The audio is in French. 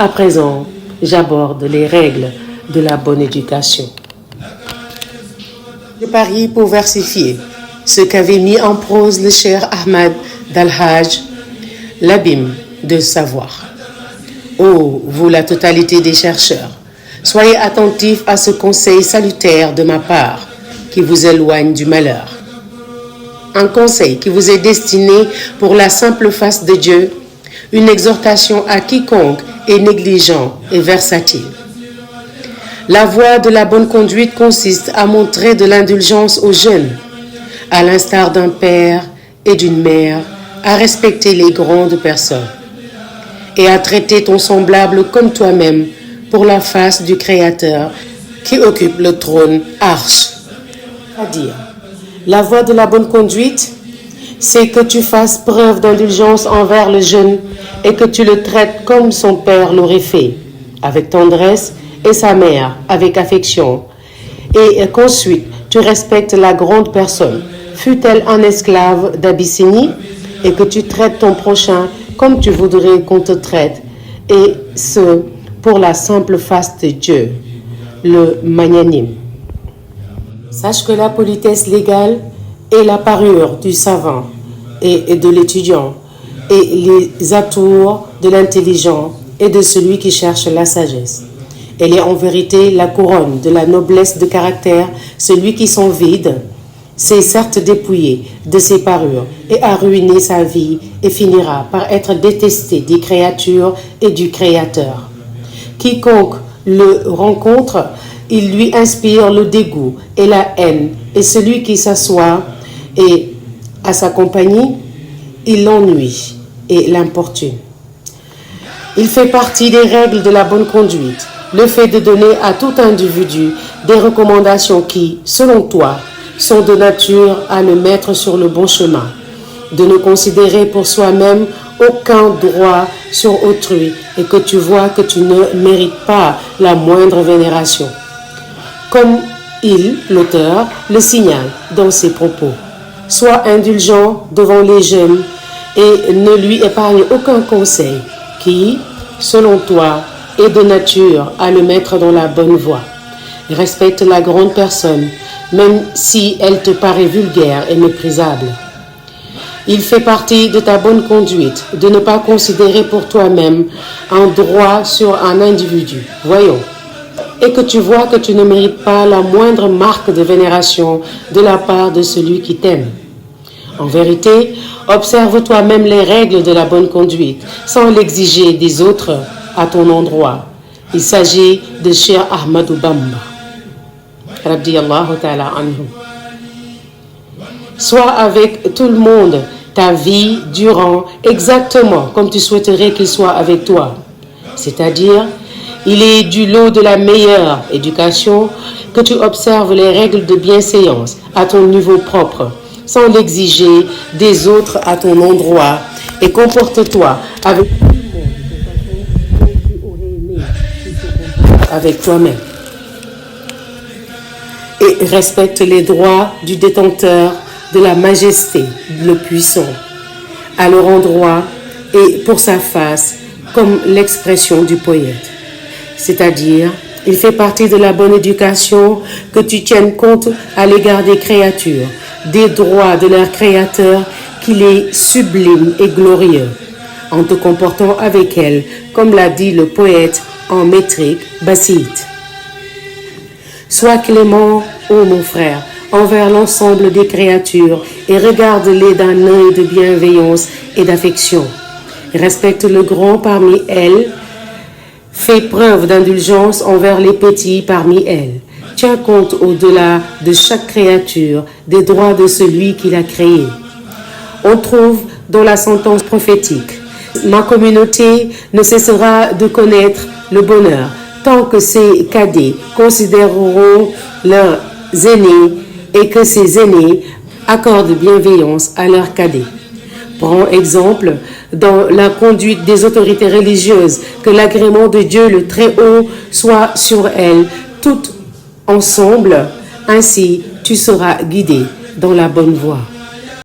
À présent, j'aborde les règles de la bonne éducation. Je parie pour versifier ce qu'avait mis en prose le cher Ahmad Dalhaj, l'abîme de savoir. Ô vous la totalité des chercheurs, soyez attentifs à ce conseil salutaire de ma part qui vous éloigne du malheur. Un conseil qui vous est destiné pour la simple face de Dieu, une exhortation à quiconque est négligent et versatile. La voie de la bonne conduite consiste à montrer de l'indulgence aux jeunes, à l'instar d'un père et d'une mère, à respecter les grandes personnes et à traiter ton semblable comme toi-même pour la face du Créateur qui occupe le trône arche. C'est-à-dire, la voie de la bonne conduite, c'est que tu fasses preuve d'indulgence envers le jeune et que tu le traites comme son père l'aurait fait, avec tendresse, et sa mère avec affection, et qu'ensuite tu respectes la grande personne, fût-elle un esclave d'Abyssinie, et que tu traites ton prochain comme tu voudrais qu'on te traite, et ce, pour la simple face de Dieu, le magnanime. Sache que la politesse légale est la parure du savant et de l'étudiant, et les atours de l'intelligent et de celui qui cherche la sagesse. Elle est en vérité la couronne de la noblesse de caractère. Celui qui s'en vide s'est certes dépouillé de ses parures et a ruiné sa vie et finira par être détesté des créatures et du Créateur. Quiconque le rencontre, il lui inspire le dégoût et la haine, et celui qui s'assoit et à sa compagnie, il l'ennuie et l'importune. Il fait partie des règles de la bonne conduite le fait de donner à tout individu des recommandations qui, selon toi, sont de nature à le mettre sur le bon chemin, de ne considérer pour soi-même aucun droit sur autrui et que tu vois que tu ne mérites pas la moindre vénération. Comme l'auteur, le signale dans ses propos. Sois indulgent devant les jeunes et ne lui épargne aucun conseil qui, selon toi, est de nature à le mettre dans la bonne voie. Respecte la grande personne, même si elle te paraît vulgaire et méprisable. Il fait partie de ta bonne conduite de ne pas considérer pour toi-même un droit sur un individu. Voyons. Et que tu vois que tu ne mérites pas la moindre marque de vénération de la part de celui qui t'aime. En vérité, observe toi-même les règles de la bonne conduite, sans l'exiger des autres à ton endroit. Il s'agit de Cheikh Ahmadou Bamba. Radiyallahu ta'ala anhu. Sois avec tout le monde ta vie durant exactement comme tu souhaiterais qu'il soit avec toi. C'est-à-dire, il est du lot de la meilleure éducation que tu observes les règles de bienséance à ton niveau propre, sans l'exiger des autres à ton endroit, et comporte-toi avec tout le monde de façon dont tu aurais aimé qu'il se comporte avec toi-même. Et respecte les droits du détenteur de la majesté, le puissant, à leur endroit et pour sa face, comme l'expression du poète. C'est-à-dire, il fait partie de la bonne éducation que tu tiennes compte à l'égard des créatures, des droits de leur créateur qu'il est sublime et glorieux, en te comportant avec elles, comme l'a dit le poète en métrique Bassit. Sois clément, ô mon frère, envers l'ensemble des créatures et regarde-les d'un œil de bienveillance et d'affection. Respecte le grand parmi elles, fais preuve d'indulgence envers les petits parmi elles. Tiens compte au-delà de chaque créature des droits de celui qui l'a créé. On trouve dans la sentence prophétique: ma communauté ne cessera de connaître le bonheur tant que ses cadets considéreront leurs aînés et que ces aînés accordent bienveillance à leurs cadets. Prends exemple dans la conduite des autorités religieuses, que l'agrément de Dieu le Très-Haut soit sur elles toutes ensemble, ainsi tu seras guidé dans la bonne voie.